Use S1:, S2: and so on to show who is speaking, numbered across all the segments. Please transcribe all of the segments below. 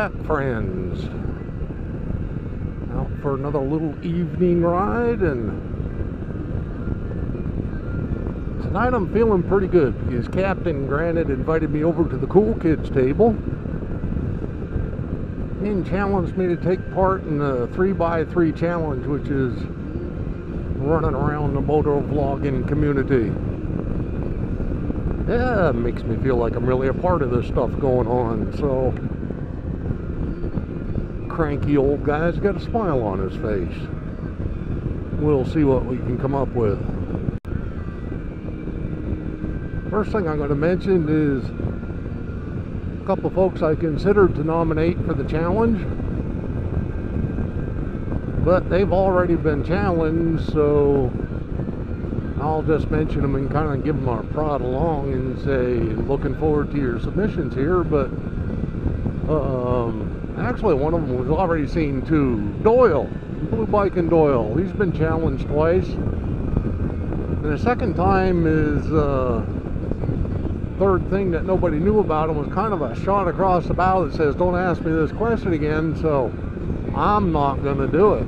S1: back, friends. Out for another little evening ride, and tonight I'm feeling pretty good because Captain Granite invited me over to the Kool Kids table and challenged me to take part in the 3x3 challenge, which is running around the motor vlogging community. Yeah, it makes me feel like I'm really a part of this stuff going on. So, cranky old guy's got a smile on his face. We'll see what we can come up with. First thing I'm going to mention is a couple folks I considered to nominate for the challenge, but they've already been challenged, so I'll just mention them and kind of give them a prod along and say, looking forward to your submissions here. But actually one of them was already seen too. Doyle, Blue Bike and Doyle, he's been challenged twice. And the second time is third thing that nobody knew about him was kind of a shot across the bow that says, don't ask me this question again, so I'm not going to do it.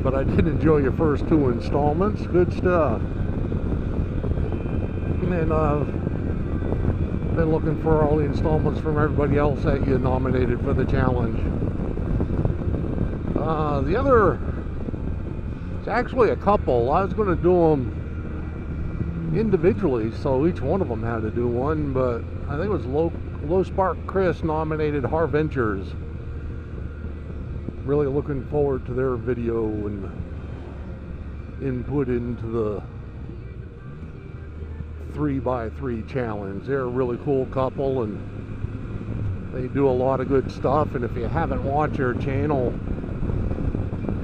S1: But I did enjoy your first two installments. Good stuff. And I've been looking for all the installments from everybody else that you nominated for the challenge. The other, it's actually a couple. I was going to do them individually, so each one of them had to do one, but I think it was Low Spark Chris nominated Harventures. Really looking forward to their video and input into the 3x3 challenge. They're a really cool couple and they do a lot of good stuff. And if you haven't watched their channel,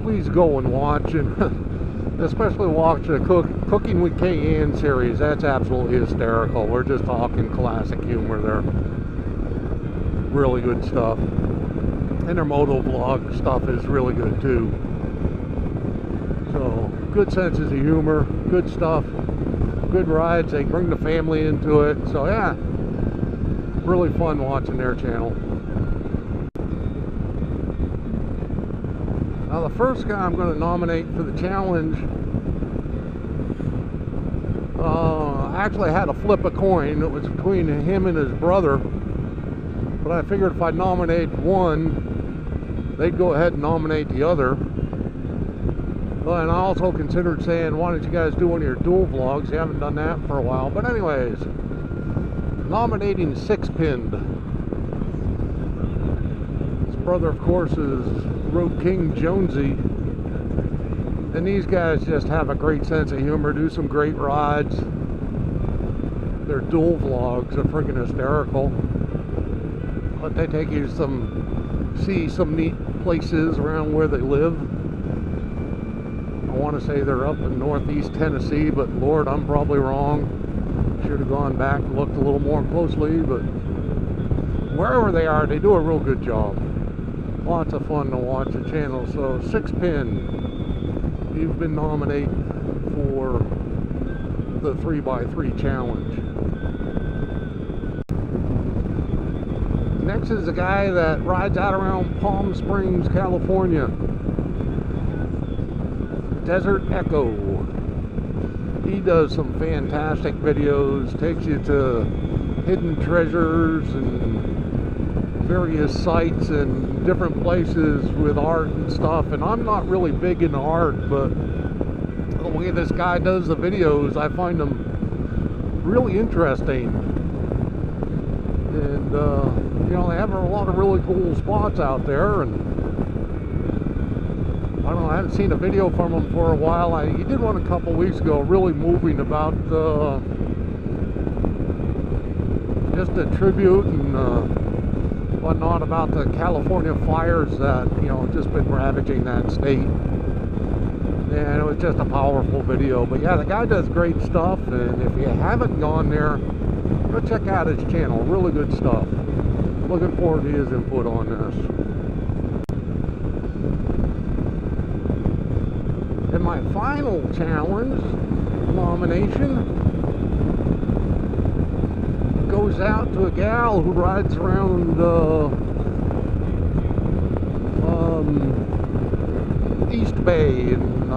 S1: please go and watch, and especially watch the Cooking with K-Ann series. That's absolutely hysterical. We're just talking classic humor there. Really good stuff. And their moto vlog stuff is really good too. So, good senses of humor, good stuff, good rides. They bring the family into it. So yeah, really fun watching their channel. Now the first guy I'm going to nominate for the challenge, I actually had to flip a coin. It was between him and his brother. But I figured if I nominate one, they'd go ahead and nominate the other. And I also considered saying, why don't you guys do one of your dual vlogs? You haven't done that for a while. But anyways, nominating Six Pinned. His brother, of course, is Road King Jonesy. And these guys just have a great sense of humor, do some great rides. Their dual vlogs are freaking hysterical. But they take you see some neat places around where they live. I want to say they're up in northeast Tennessee, but Lord, I'm probably wrong. Should have gone back and looked a little more closely, but wherever they are, they do a real good job. Lots of fun to watch the channel. So Six Pin, you've been nominated for the 3x3 challenge. Next is a guy that rides out around Palm Springs, California. Desert Echo. He does some fantastic videos, takes you to hidden treasures and various sites and different places with art and stuff. And I'm not really big into art, but the way this guy does the videos, I find them really interesting. And you know, they have a lot of really cool spots out there, and I don't know, I haven't seen a video from him for a while. He did one a couple weeks ago, really moving, about just a tribute and whatnot about the California fires that, you know, just been ravaging that state. And it was just a powerful video. But yeah, the guy does great stuff, and if you haven't gone there, go check out his channel. Really good stuff. Looking forward to his input on this. And my final challenge nomination goes goes out to a gal who rides around East Bay in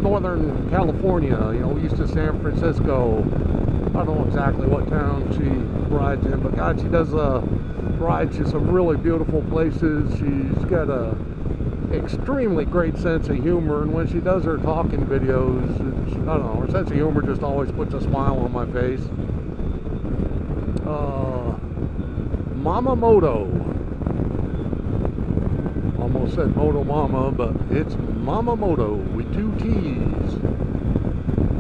S1: Northern California, you know, east of San Francisco. I don't know exactly what town she rides in, but God, she does ride to some really beautiful places. She's got a extremely great sense of humor, and when she does her talking videos, I don't know, her sense of humor just always puts a smile on my face. Mama Moto. Almost said Moto Mama, but it's Mama Moto with 2 T's.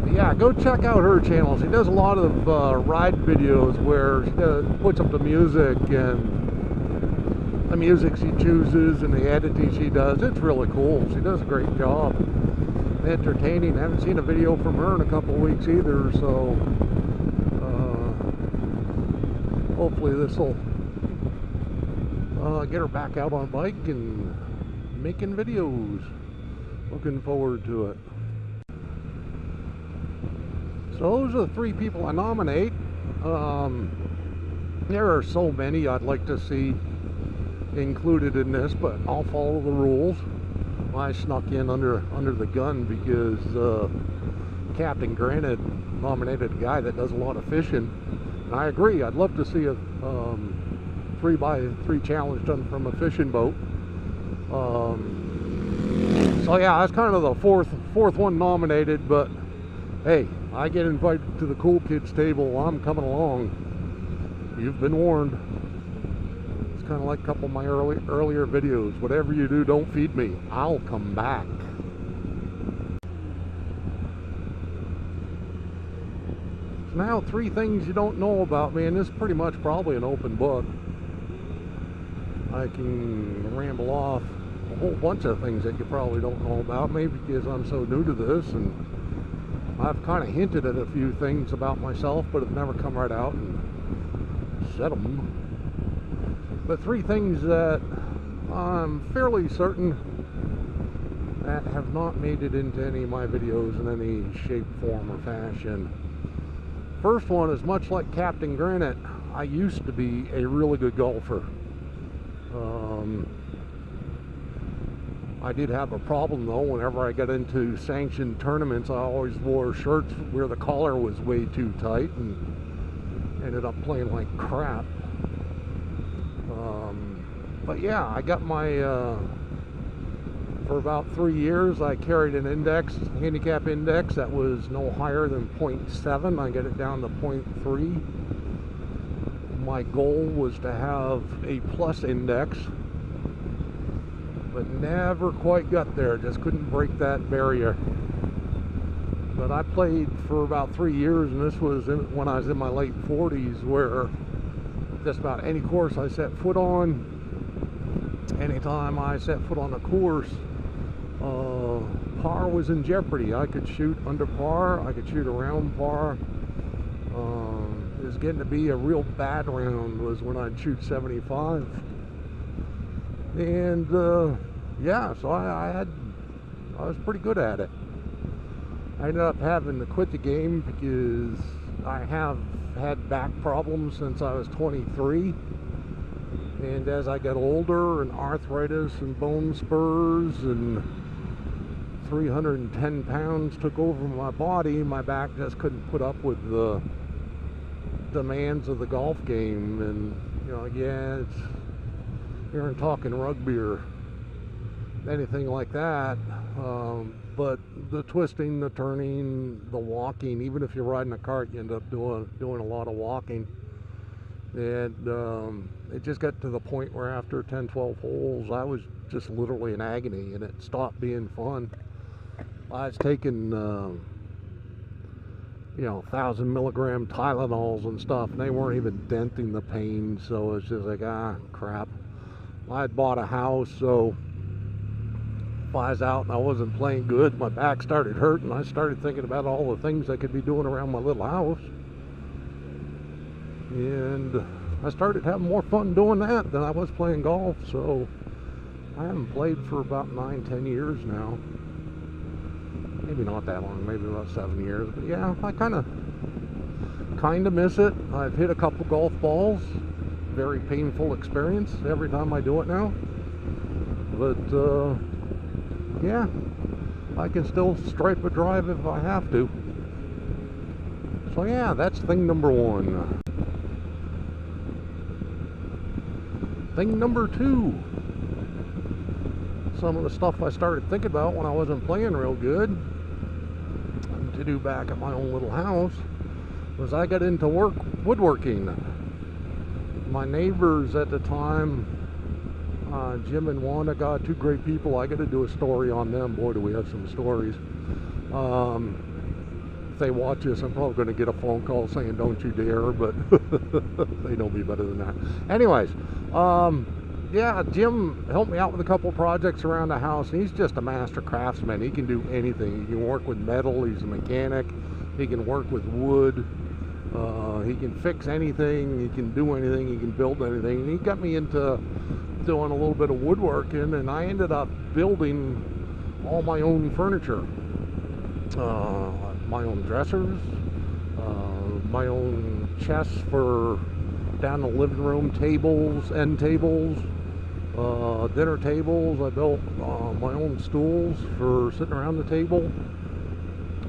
S1: But yeah, go check out her channel. She does a lot of ride videos where she puts up the music and the music she chooses and the editing she does. It's really cool. She does a great job. Entertaining. I haven't seen a video from her in a couple of weeks either, so hopefully this will get her back out on a bike and making videos. Looking forward to it. So those are the 3 people I nominate. There are so many I'd like to see included in this, but I'll follow the rules. I snuck in under the gun because Captain Granite nominated a guy that does a lot of fishing, and I agree. I'd love to see a 3x3 challenge done from a fishing boat. So yeah, that's kind of the fourth one nominated, but hey, I get invited to the Kool Kids table. I'm coming along. You've been warned. It's kind of like a couple of my earlier videos. Whatever you do, don't feed me. I'll come back. So now, 3 things you don't know about me, and this is pretty much probably an open book. I can ramble off a whole bunch of things that you probably don't know about, maybe because I'm so new to this, and I've kind of hinted at a few things about myself, but have never come right out and said them. But 3 things that I'm fairly certain that have not made it into any of my videos in any shape, form, or fashion. First one is, much like Captain Granite, I used to be a really good golfer. I did have a problem though. Whenever I got into sanctioned tournaments, I always wore shirts where the collar was way too tight and ended up playing like crap. But yeah, I got my for about 3 years I carried an handicap index that was no higher than 0.7. I got it down to 0.3. My goal was to have a plus index, but never quite got there. Just couldn't break that barrier. But I played for about 3 years, and this was when I was in my late 40s, where just about any course I set foot on, anytime I set foot on a course, par was in jeopardy. I could shoot under par, I could shoot around par. It was getting to be a real bad round was when I'd shoot 75. And yeah, so I was pretty good at it. I ended up having to quit the game because I have had back problems since I was 23. And as I got older, and arthritis and bone spurs and 310 pounds took over my body, my back just couldn't put up with the demands of the golf game. And you know, yeah, it's, you're talking rugby or anything like that, but the twisting, the turning, the walking, even if you're riding a cart, you end up doing a lot of walking. And it just got to the point where after 10-12 holes I was just literally in agony, and it stopped being fun. I was taking you know, 1,000 milligram Tylenols and stuff, and they weren't even denting the pain. So it's just like, crap. I had bought a house, so if I was out and I wasn't playing good, my back started hurting. I started thinking about all the things I could be doing around my little house, and I started having more fun doing that than I was playing golf. So I haven't played for about 9-10 years now. Maybe not that long, maybe about 7 years. But yeah, I kind of Kind of miss it. I've hit a couple golf balls. Very painful experience every time I do it now. But yeah, I can still stripe a drive if I have to. So yeah, that's thing number one. Thing number two. Some of the stuff I started thinking about when I wasn't playing real good to do back at my own little house was I got into woodworking. My neighbors at the time, Jim and Wanda, God, two great people. I got to do a story on them. Boy, do we have some stories. If they watch this, I'm probably going to get a phone call saying don't you dare, but they know me better than that. Anyways, yeah, Jim helped me out with a couple projects around the house, and he's just a master craftsman. He can do anything. He can work with metal. He's a mechanic. He can work with wood. He can fix anything. He can do anything. He can build anything. And he got me into doing a little bit of woodworking, and I ended up building all my own furniture. My own dressers, my own chests for down the living room, tables, end tables, dinner tables. I built my own stools for sitting around the table.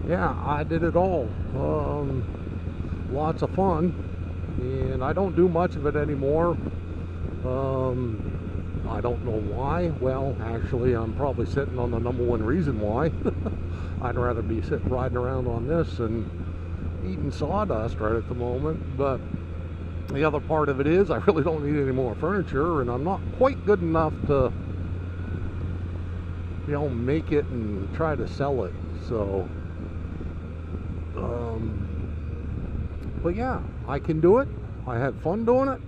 S1: Yeah, I did it all. Lots of fun, and I don't do much of it anymore. I don't know why. Well, actually, I'm probably sitting on the number one reason why. I'd rather be sitting riding around on this and eating sawdust right at the moment. But the other part of it is I really don't need any more furniture, and I'm not quite good enough to, you know, make it and try to sell it. So but yeah, I can do it. I had fun doing it.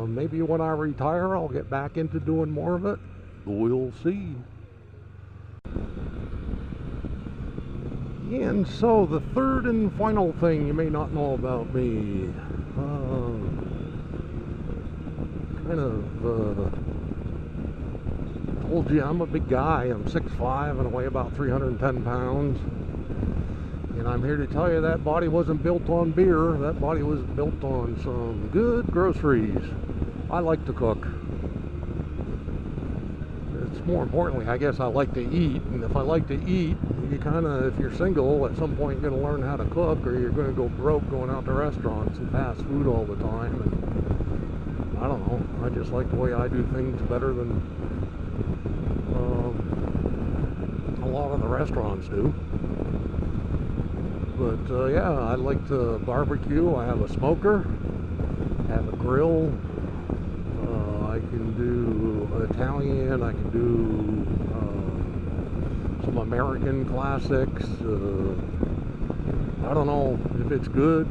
S1: Maybe when I retire I'll get back into doing more of it. We'll see. And so the third and final thing you may not know about me, kind of told you I'm a big guy. I'm 6'5" and I weigh about 310 pounds. And I'm here to tell you that body wasn't built on beer. That body was built on some good groceries. I like to cook. It's more importantly, I guess I like to eat. And if I like to eat, you kind of, if you're single, at some point you're going to learn how to cook, or you're going to go broke going out to restaurants and fast food all the time. And I don't know. I just like the way I do things better than a lot of the restaurants do. But yeah, I like to barbecue. I have a smoker, I have a grill. I can do Italian. I can do some American classics. I don't know if it's good.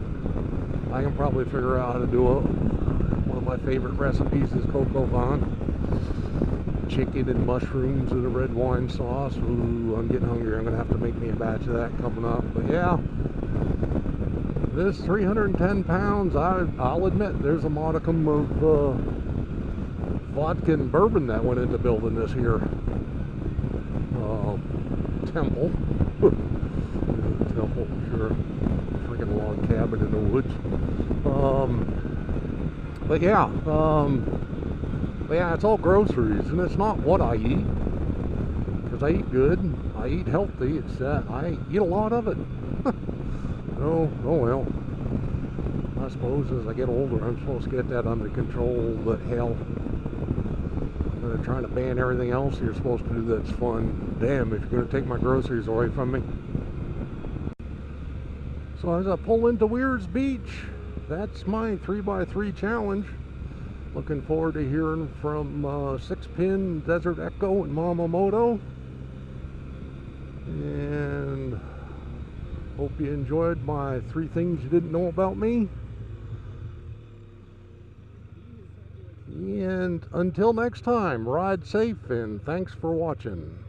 S1: I can probably figure out how to do it. One of my favorite recipes is coco van. Chicken and mushrooms in a red wine sauce. Ooh, I'm getting hungry. I'm gonna have to make me a batch of that coming up. But yeah, this 310 pounds, I'll admit there's a modicum of vodka and bourbon that went into building this here temple. Temple, sure. Freaking log cabin in the woods. But yeah, it's all groceries, and it's not what I eat, because I eat good, I eat healthy. It's that I eat a lot of it. Oh well. I suppose as I get older, I'm supposed to get that under control, but hell, they're trying to ban everything else you're supposed to do that's fun. Damn, if you're going to take my groceries away from me. So as I pull into Weir's Beach, that's my 3x3 challenge. Looking forward to hearing from Six Pin, Desert Echo, and Mamamoto. And hope you enjoyed my 3 things you didn't know about me. And until next time, ride safe and thanks for watching.